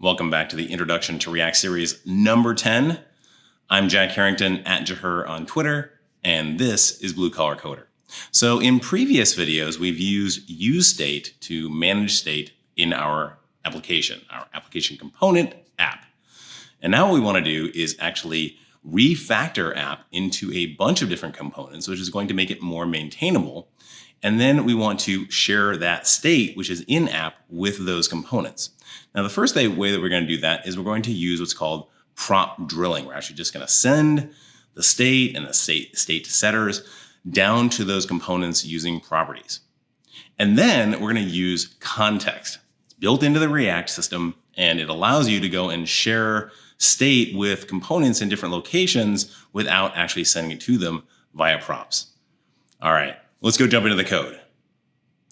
Welcome back to the Introduction to React series number 10. I'm Jack Harrington at Jahur on Twitter, and this is Blue Collar Coder. So in previous videos, we've used useState to manage state in our application component app. And now what we want to do is actually refactor app into a bunch of different components, which is going to make it more maintainable. And then we want to share that state, which is in app, with those components. Now, the first way that we're going to do that is we're going to use what's called prompt drilling. We're actually just going to send the state and the state setters down to those components using properties. And then we're going to use context. It's built into the React system, and it allows you to go and share state with components in different locations without actually sending it to them via props. All right, let's go jump into the code.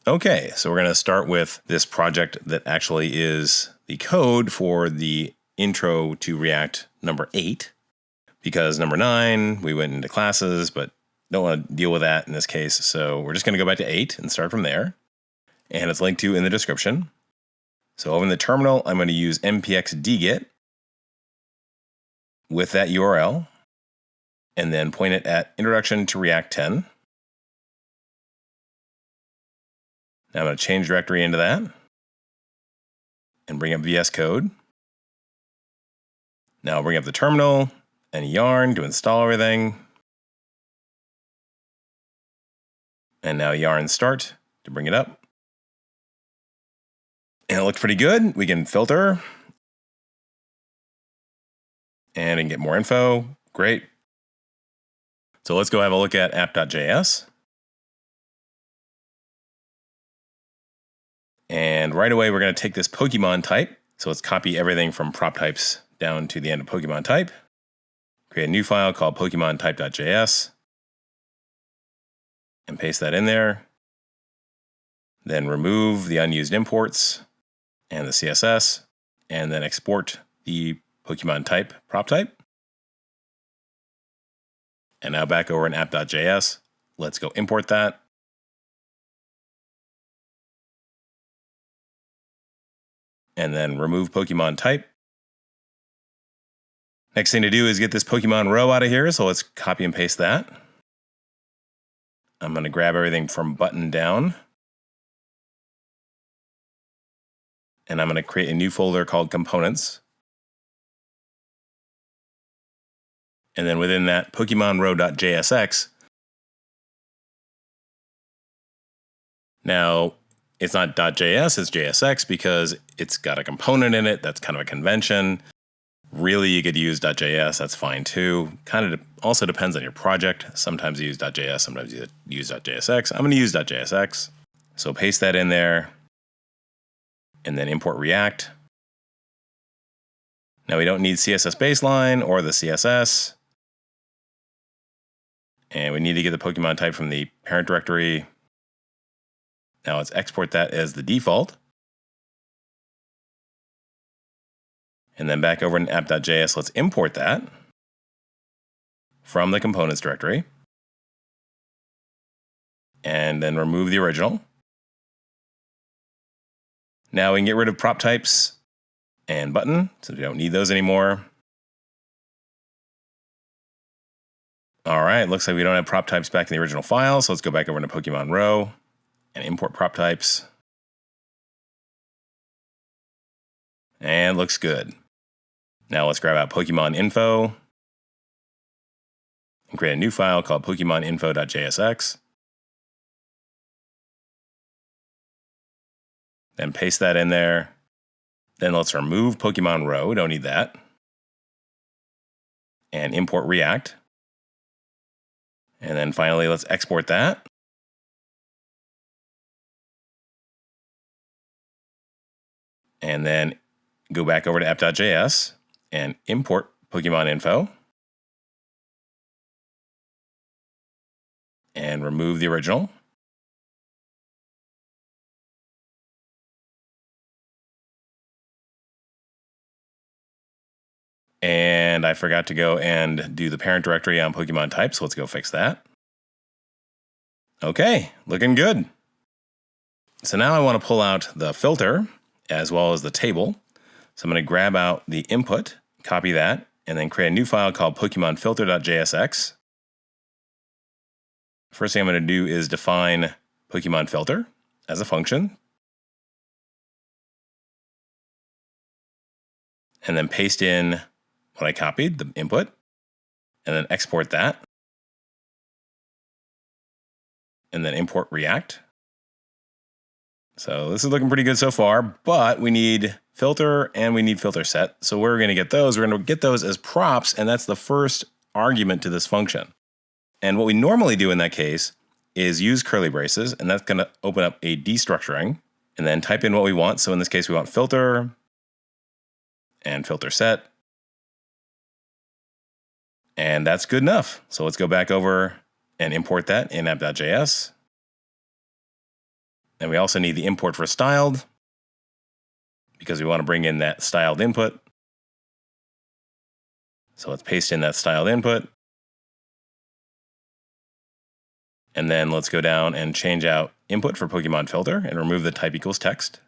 Okay, so we're going to start with this project that actually is the code for the intro to React number 8, because number 9, we went into classes, but don't want to deal with that in this case. So we're just going to go back to 8 and start from there. And it's linked to in the description. So over in the terminal, I'm going to use npx dget with that URL, and then point it at Introduction to React 10. Now I'm going to change directory into that and bring up VS Code. Now I'll bring up the terminal and yarn to install everything. And now yarn start to bring it up. And it looks pretty good. We can filter and get more info. Great. So let's go have a look at app.js. And right away, we're going to take this Pokemon type. So let's copy everything from prop types down to the end of Pokemon type. Create a new file called Pokemon type.js. And paste that in there. Then remove the unused imports and the CSS. And then export the Pokemon type prop type. And now back over in app.js. Let's go import that. And then remove Pokemon type. Next thing to do is get this Pokemon row out of here, so let's copy and paste that. I'm going to grab everything from button down. And I'm going to create a new folder called components. And then within that, Pokemon row.jsx. Now, it's not .js, it's JSX because it's got a component in it. That's kind of a convention. Really, you could use .js. That's fine too. Kind of also depends on your project. Sometimes you use .js, sometimes you use .jsx. I'm going to use .jsx. So paste that in there. And then import React. Now we don't need CSS baseline or the CSS. And we need to get the Pokemon type from the parent directory. Now let's export that as the default. And then back over in app.js, let's import that from the components directory. And then remove the original. Now we can get rid of prop types and button, so we don't need those anymore. All right, looks like we don't have prop types back in the original file, so let's go back over into Pokemon row and import prop types. And looks good. Now let's grab out Pokemon info and create a new file called pokemoninfo.jsx. Then paste that in there. Then let's remove Pokemon row, we don't need that. And import React. And then finally, let's export that. And then go back over to app.js and import Pokemon info. And remove the original. And I forgot to go and do the parent directory on Pokemon type, so let's go fix that. Okay, looking good. So now I want to pull out the filter as well as the table. So I'm going to grab out the input, copy that, and then create a new file called PokemonFilter.jsx. First thing I'm going to do is define Pokemon filter as a function. And then paste in what I copied, the input, and then export that. And then import React. So this is looking pretty good so far, but we need filter and we need filter set. So where we're going to get those, we're going to get those as props, and that's the first argument to this function. And what we normally do in that case is use curly braces, and that's going to open up a destructuring, and then type in what we want. So in this case, we want filter and filter set. And that's good enough. So let's go back over and import that in app.js. And we also need the import for styled, because we want to bring in that styled input. So let's paste in that styled input. And then let's go down and change out input for Pokemon filter and remove the type equals text.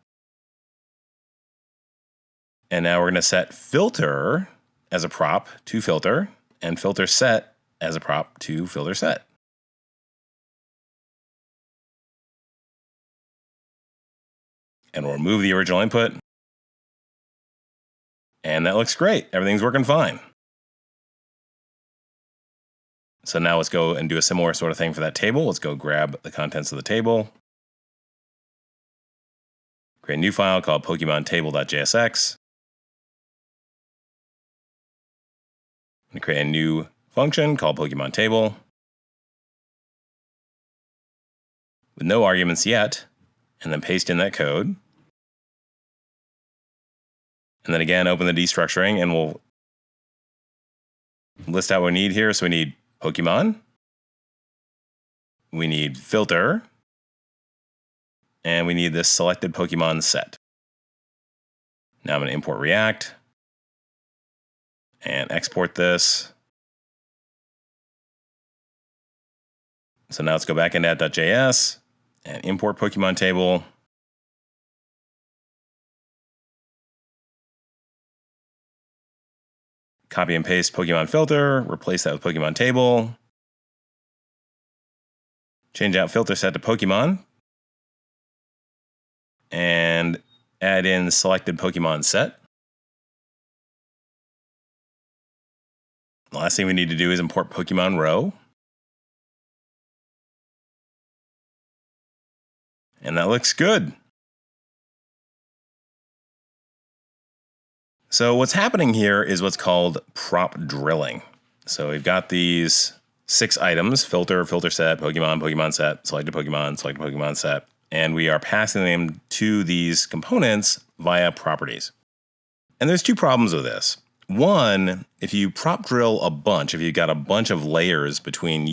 And now we're going to set filter as a prop to filter and filter set as a prop to filter set. And we'll remove the original input. And that looks great. Everything's working fine. So now let's go and do a similar sort of thing for that table. Let's go grab the contents of the table. Create a new file called PokemonTable.jsx. And create a new function called PokemonTable with no arguments yet. And then paste in that code. And then again, open the destructuring, and we'll list out what we need here. So we need Pokemon, we need filter, and we need this selected Pokemon set. Now I'm going to import React and export this. So now let's go back into app.js and import Pokemon table. Copy and paste Pokemon filter, replace that with Pokemon table. Change out filter set to Pokemon. And add in selected Pokemon set. The last thing we need to do is import Pokemon row. And that looks good. So what's happening here is what's called prop drilling. So we've got these 6 items: filter, filter set, Pokemon, Pokemon set, selected Pokemon set, and we are passing them to these components via properties. And there's 2 problems with this. One, if you prop drill a bunch, if you've got a bunch of layers between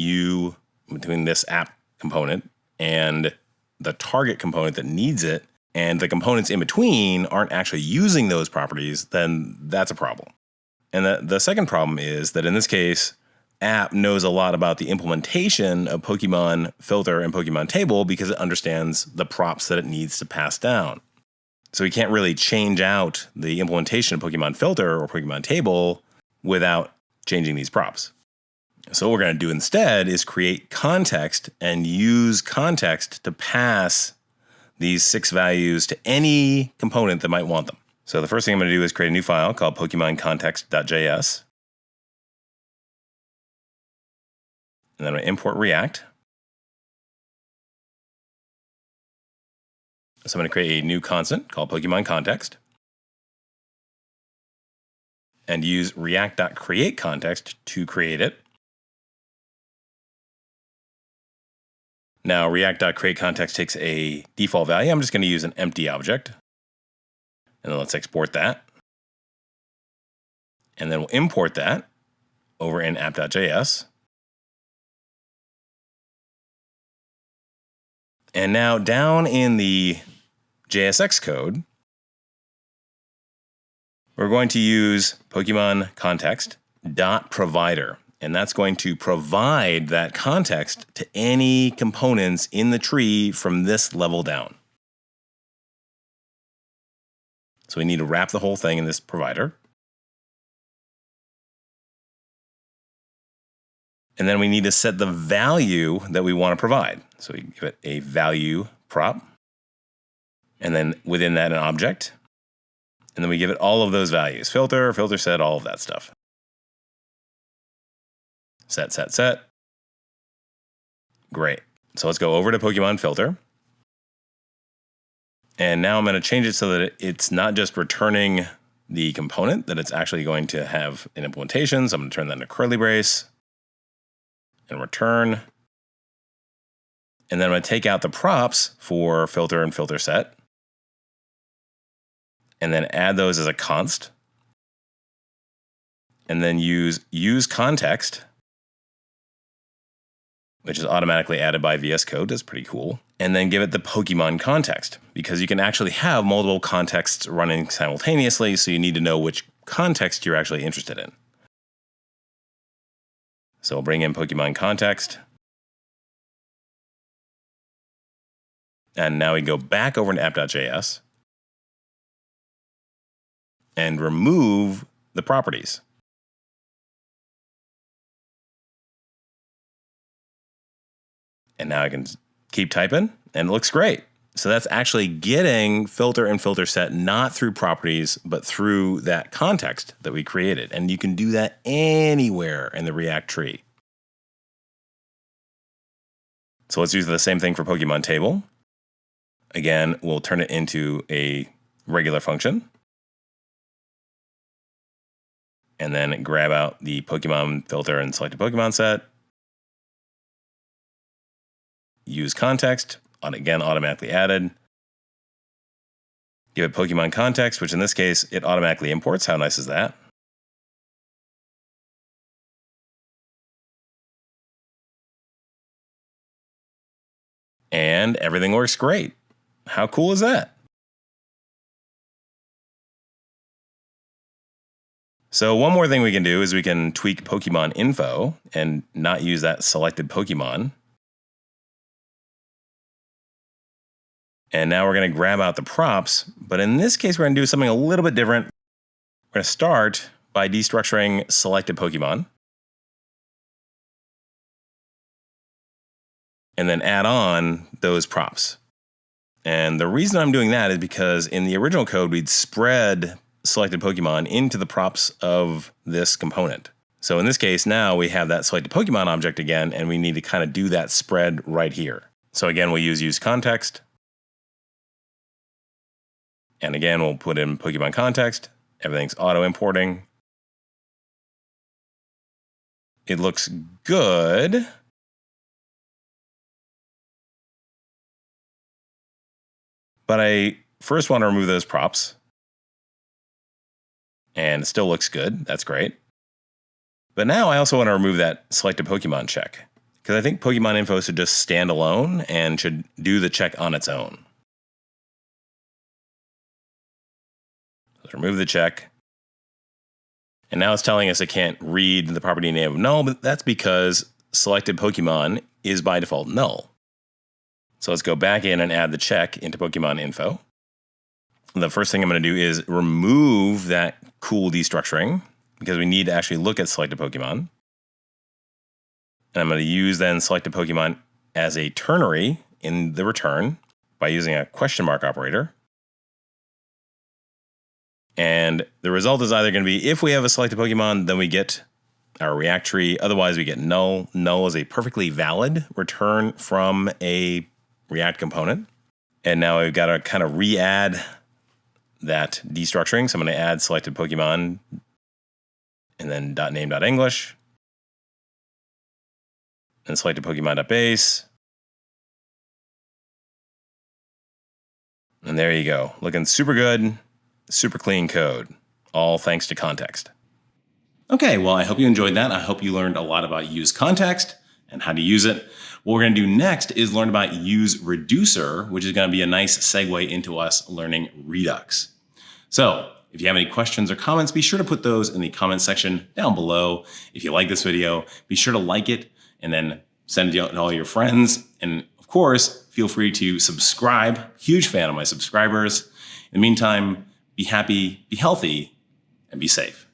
this app component and the target component that needs it, and the components in between aren't actually using those properties, then that's a problem. And the second problem is that in this case, app knows a lot about the implementation of Pokemon filter and Pokemon table because it understands the props that it needs to pass down. So we can't really change out the implementation of Pokemon filter or Pokemon table without changing these props. So what we're going to do instead is create context and use context to pass these 6 values to any component that might want them. So the first thing I'm going to do is create a new file called PokemonContext.js. And then I'm going to import React. So I'm going to create a new constant called PokemonContext. And use react.createContext to create it. Now, react.createContext takes a default value. I'm just going to use an empty object. And then let's export that. And then we'll import that over in app.js. And now down in the JSX code, we're going to use PokemonContext.provider. And that's going to provide that context to any components in the tree from this level down. So we need to wrap the whole thing in this provider. And then we need to set the value that we want to provide. So we give it a value prop. And then within that, an object. And then we give it all of those values. Filter, filter set, all of that stuff. Set, set, set. Great. So let's go over to Pokemon filter. And now I'm going to change it so that it's not just returning the component, that it's actually going to have an implementation. So I'm going to turn that into curly brace and return. And then I'm going to take out the props for filter and filter set. And then add those as a const. And then use context, which is automatically added by VS Code. That's pretty cool. And then give it the Pokemon context, because you can actually have multiple contexts running simultaneously, so you need to know which context you're actually interested in. So we'll bring in Pokemon context. And now we go back over to app.js and remove the properties. And now I can keep typing, and it looks great. So that's actually getting filter and filter set not through properties, but through that context that we created. And you can do that anywhere in the React tree. So let's use the same thing for Pokemon table. Again, we'll turn it into a regular function. And then grab out the Pokemon filter and select a Pokemon set. Use context, again, automatically added. Give it Pokemon context, which in this case, it automatically imports. How nice is that? And everything works great. How cool is that? So one more thing we can do is we can tweak Pokemon info and not use that selected Pokemon. And now we're going to grab out the props, but in this case, we're going to do something a little bit different. We're going to start by destructuring selected Pokemon. And then add on those props. And the reason I'm doing that is because in the original code, we'd spread selected Pokemon into the props of this component. So in this case, now we have that selected Pokemon object again, and we need to kind of do that spread right here. So again, we'll use context. And again, we'll put in Pokemon context. Everything's auto-importing. It looks good. But I first want to remove those props. And it still looks good. That's great. But now I also want to remove that selected Pokemon check, because I think Pokemon info should just stand alone and should do the check on its own. Let's remove the check. And now it's telling us it can't read the property name of null, but that's because selected Pokemon is by default null. So let's go back in and add the check into Pokemon info. The first thing I'm going to do is remove that cool destructuring, because we need to actually look at selected Pokemon. And I'm going to use then selected Pokemon as a ternary in the return by using a question mark operator. And the result is either going to be, if we have a selected Pokemon, then we get our React tree. Otherwise, we get null. Null is a perfectly valid return from a React component. And now we've got to kind of re-add that destructuring. So I'm going to add selected Pokemon and then .name.english and selected Pokemon.base. And there you go. Looking super good, super clean code, all thanks to context. Okay, well, I hope you enjoyed that. I hope you learned a lot about use context and how to use it. What we're going to do next is learn about use reducer, which is going to be a nice segue into us learning Redux. So if you have any questions or comments, be sure to put those in the comment section down below. If you like this video, be sure to like it and then send it to all your friends. And of course, feel free to subscribe. Huge fan of my subscribers. In the meantime, be happy, be healthy, and be safe.